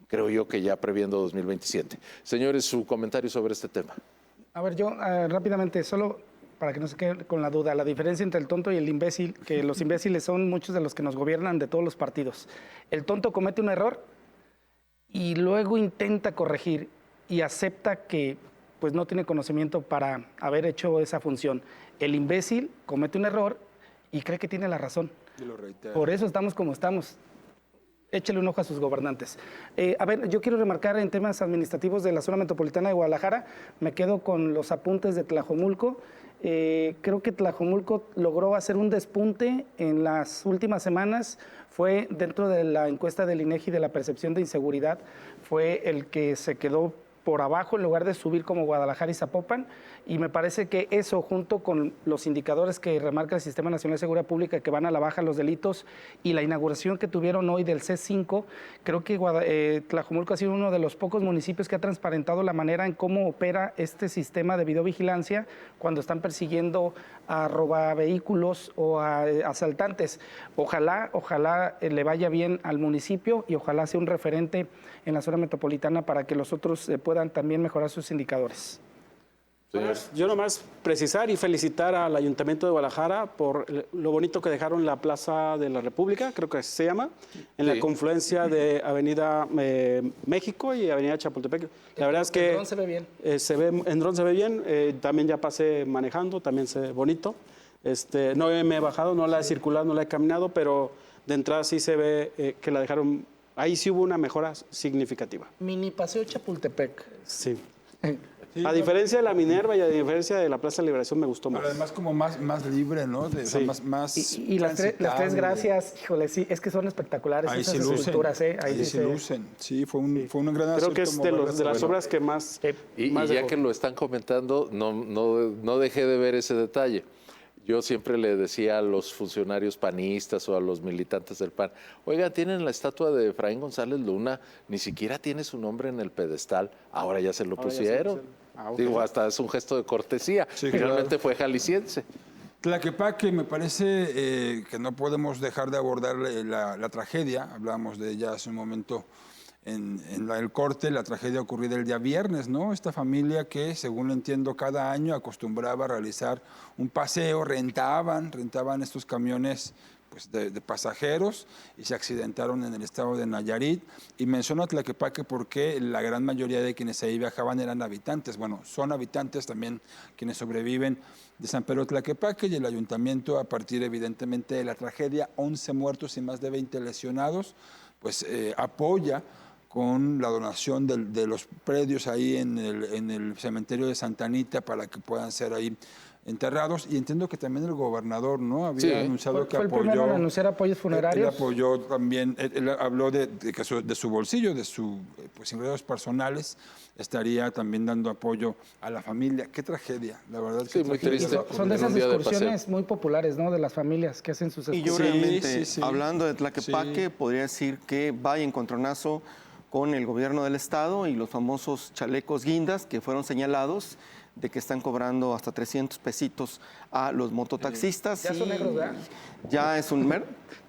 Creo yo que ya previendo 2027. Señores, su comentario sobre este tema. A ver, yo rápidamente, solo para que no se quede con la duda, la diferencia entre el tonto y el imbécil, que los imbéciles son muchos de los que nos gobiernan de todos los partidos. El tonto comete un error y luego intenta corregir y acepta que pues no tiene conocimiento para haber hecho esa función. El imbécil comete un error y cree que tiene la razón. Por eso estamos como estamos. Échale un ojo a sus gobernantes. A ver, yo quiero remarcar en temas administrativos de la zona metropolitana de Guadalajara, me quedo con los apuntes de Tlajomulco. Creo que Tlajomulco logró hacer un despunte en las últimas semanas. Fue dentro de la encuesta del INEGI de la percepción de inseguridad, fue el que se quedó por abajo en lugar de subir como Guadalajara y Zapopan, y me parece que eso, junto con los indicadores que remarca el Sistema Nacional de Seguridad Pública, que van a la baja los delitos, y la inauguración que tuvieron hoy del C5, creo que Tlajomulco ha sido uno de los pocos municipios que ha transparentado la manera en cómo opera este sistema de videovigilancia cuando están persiguiendo a robavehículos o a asaltantes. Ojalá le vaya bien al municipio y ojalá sea un referente en la zona metropolitana para que los otros puedan también mejorar sus indicadores. Yo nomás precisar y felicitar al Ayuntamiento de Guadalajara por lo bonito que dejaron la Plaza de la República, creo que así se llama, en la confluencia de Avenida México y Avenida Chapultepec. La verdad es que en dron se ve bien. En dron se ve bien, también ya pasé manejando, también se ve bonito. No me he bajado, no la he circulado, no la he caminado, pero de entrada sí se ve que la dejaron, ahí sí hubo una mejora significativa. Mini paseo Chapultepec. Sí. Sí, a diferencia de la Minerva y a diferencia de la Plaza de Liberación, me gustó más. Pero además como más libre, ¿no? O sea, más Y las tres gracias, híjole, sí, es que son espectaculares ahí esas se lucen, esculturas, ¿eh? ahí se lucen. Sí, fue un gran acierto. Creo que es de las obras que más... Y más ya dejó. que lo están comentando, no dejé de ver ese detalle. Yo siempre le decía a los funcionarios panistas o a los militantes del PAN, oiga, tienen la estatua de Efraín González Luna, ni siquiera tiene su nombre en el pedestal, ahora ya se lo pusieron. Okay. Digo, hasta es un gesto de cortesía. Sí, Finalmente claro. fue jalisciense. Tlaquepaque, me parece que no podemos dejar de abordar la tragedia, hablábamos de ella hace un momento en el corte, la tragedia ocurrida el día viernes, ¿no? Esta familia que, según entiendo, cada año acostumbraba a realizar un paseo, rentaban estos camiones pues, de pasajeros y se accidentaron en el estado de Nayarit. Y menciono a Tlaquepaque porque la gran mayoría de quienes ahí viajaban eran habitantes, bueno, son habitantes también quienes sobreviven de San Pedro Tlaquepaque, y el ayuntamiento, a partir evidentemente de la tragedia, 11 muertos y más de 20 lesionados, pues apoya con la donación de los predios ahí en el cementerio de Santa Anita para que puedan ser ahí enterrados. Y entiendo que también el gobernador, ¿no? Había anunciado que fue apoyó... el primero en anunciar apoyos funerarios. Él apoyó también, él habló de su bolsillo, de sus ingresos personales, estaría también dando apoyo a la familia. Qué tragedia, la verdad. Sí, muy triste. Son de esas excursiones muy populares, ¿no? De las familias que hacen sus Y yo excursiones. realmente, hablando de Tlaquepaque, podría decir que va en encontronazo con el gobierno del estado y los famosos chalecos guindas que fueron señalados de que están cobrando hasta 300 pesitos a los mototaxistas. Ya son negros, ¿verdad? Ya es un...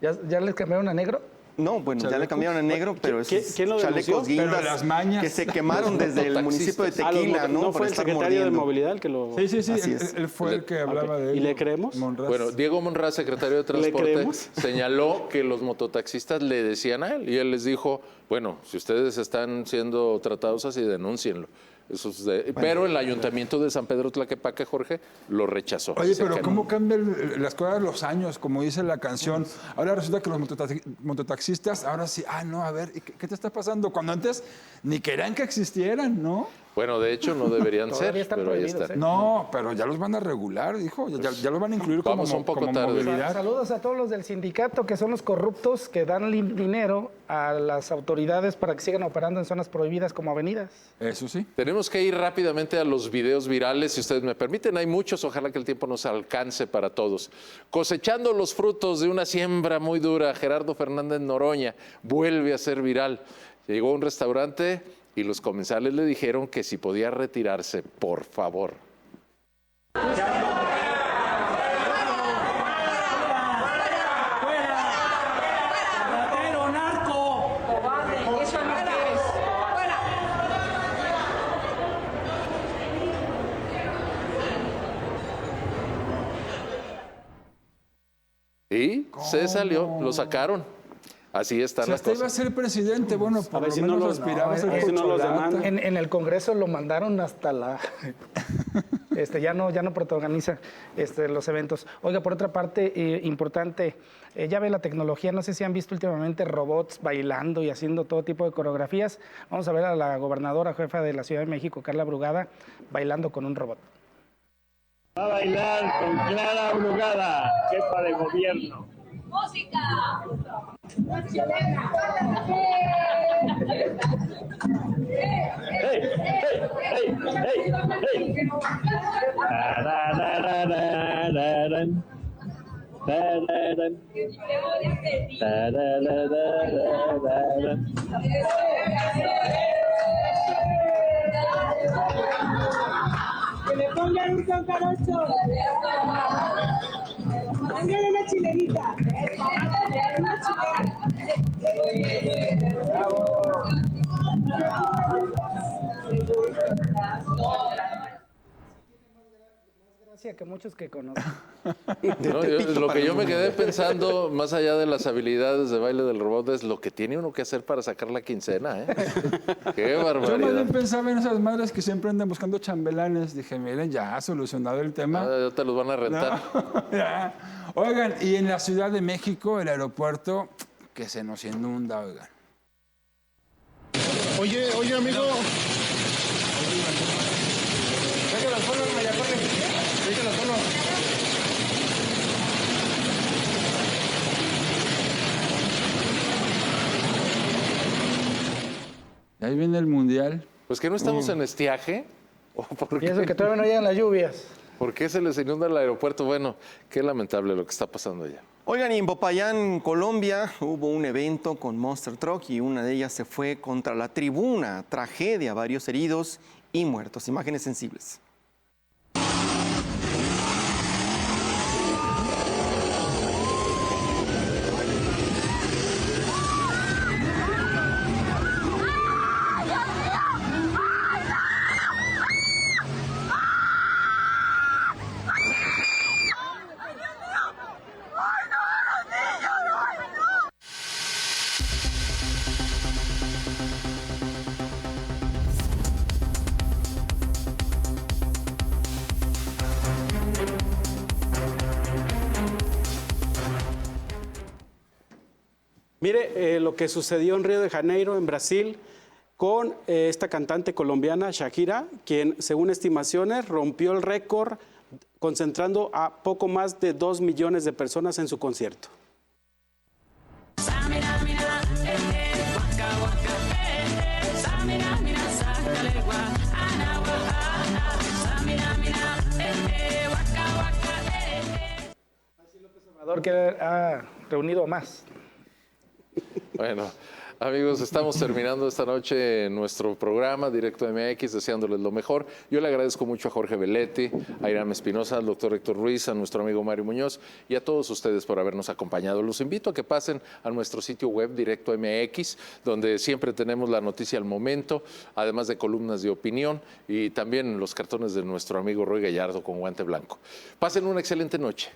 ¿Ya les cambiaron a negro? No, bueno, ya le cambiaron a negro, pero esos ¿quién lo chalecos denunció? guindas Pero las mañas. que se quemaron desde el municipio de Tequila, ¿no? ¿No fue Por el estar secretario de mordiendo. Movilidad el que lo...? Sí, Así es. él fue el que hablaba de él. ¿Y le creemos? Monraz. Bueno, Diego Monraz, secretario de Transporte, creemos? señaló que los mototaxistas le decían a él, y él les dijo, bueno, si ustedes están siendo tratados así, denúncienlo. Pero el ayuntamiento de San Pedro Tlaquepaque, Jorge, lo rechazó. Oye, Dice pero que ¿cómo no. cambian las cosas los años? Como dice la canción. Ahora resulta que los mototaxistas, ahora sí, no, a ver, ¿qué te está pasando? Cuando antes ni querían que existieran, ¿no? Bueno, de hecho no deberían Todavía ser, están pero ahí prohibidos, están. No, pero ya los van a regular, dijo. Ya los van a incluir como, vamos un poco como tarde. movilidad. Saludos a todos los del sindicato, que son los corruptos que dan dinero a las autoridades para que sigan operando en zonas prohibidas como avenidas. Eso sí. Tenemos que ir rápidamente a los videos virales, si ustedes me permiten. Hay muchos, ojalá que el tiempo nos alcance para todos. Cosechando los frutos de una siembra muy dura, Gerardo Fernández Noroña vuelve a ser viral. Llegó a un restaurante y los comensales le dijeron que si podía retirarse, por favor. Y se salió, lo sacaron. Así están Si las hasta iba a cosas. ser presidente, bueno, por ver lo si no menos lo- aspiraba a ser a ver si no los corcholata. demandan. En el Congreso lo mandaron hasta la... ya no protagoniza los eventos. Oiga, por otra parte, importante, ya ve la tecnología, no sé si han visto últimamente robots bailando y haciendo todo tipo de coreografías. Vamos a ver a la gobernadora jefa de la Ciudad de México, Carla Brugada, bailando con un robot. Va a bailar con Clara Brugada, jefa de gobierno. ¡Música! ¡Hey, hey, hey, hey, hey! Tararararararán. Tararán. Tararararararán. Que le pongan un cacarocho. Póngale una chilenita. Una Gracias que muchos que conocen. No, lo que yo me quedé pensando, más allá de las habilidades de baile del robot, es lo que tiene uno que hacer para sacar la quincena, ¿eh? ¡Qué Yo más barbaridad! bien pensaba en esas madres que siempre andan buscando chambelanes. Dije, miren, ya ha solucionado el tema. Ya te los van a rentar. No, ya. Oigan, y en la Ciudad de México, el aeropuerto, que se nos inunda, oigan. Oye, amigo. viene el Mundial. Pues que no estamos en estiaje. ¿O por Y eso qué? que todavía no llegan las lluvias. ¿Por qué se les inunda el aeropuerto? Bueno, qué lamentable lo que está pasando allá. Oigan, y en Popayán, Colombia, hubo un evento con Monster Truck y una de ellas se fue contra la tribuna. Tragedia, varios heridos y muertos. Imágenes sensibles. Mire lo que sucedió en Río de Janeiro, en Brasil, con esta cantante colombiana, Shakira, quien, según estimaciones, rompió el récord concentrando a poco más de 2 millones de personas en su concierto. Que ha reunido más. Bueno, amigos, estamos terminando esta noche nuestro programa Directo MX, deseándoles lo mejor. Yo le agradezco mucho a Jorge Belletti, a Irán Espinosa, al doctor Héctor Ruiz, a nuestro amigo Mario Muñoz y a todos ustedes por habernos acompañado. Los invito a que pasen a nuestro sitio web Directo MX, donde siempre tenemos la noticia al momento, además de columnas de opinión y también los cartones de nuestro amigo Roy Gallardo con guante blanco. Pasen una excelente noche.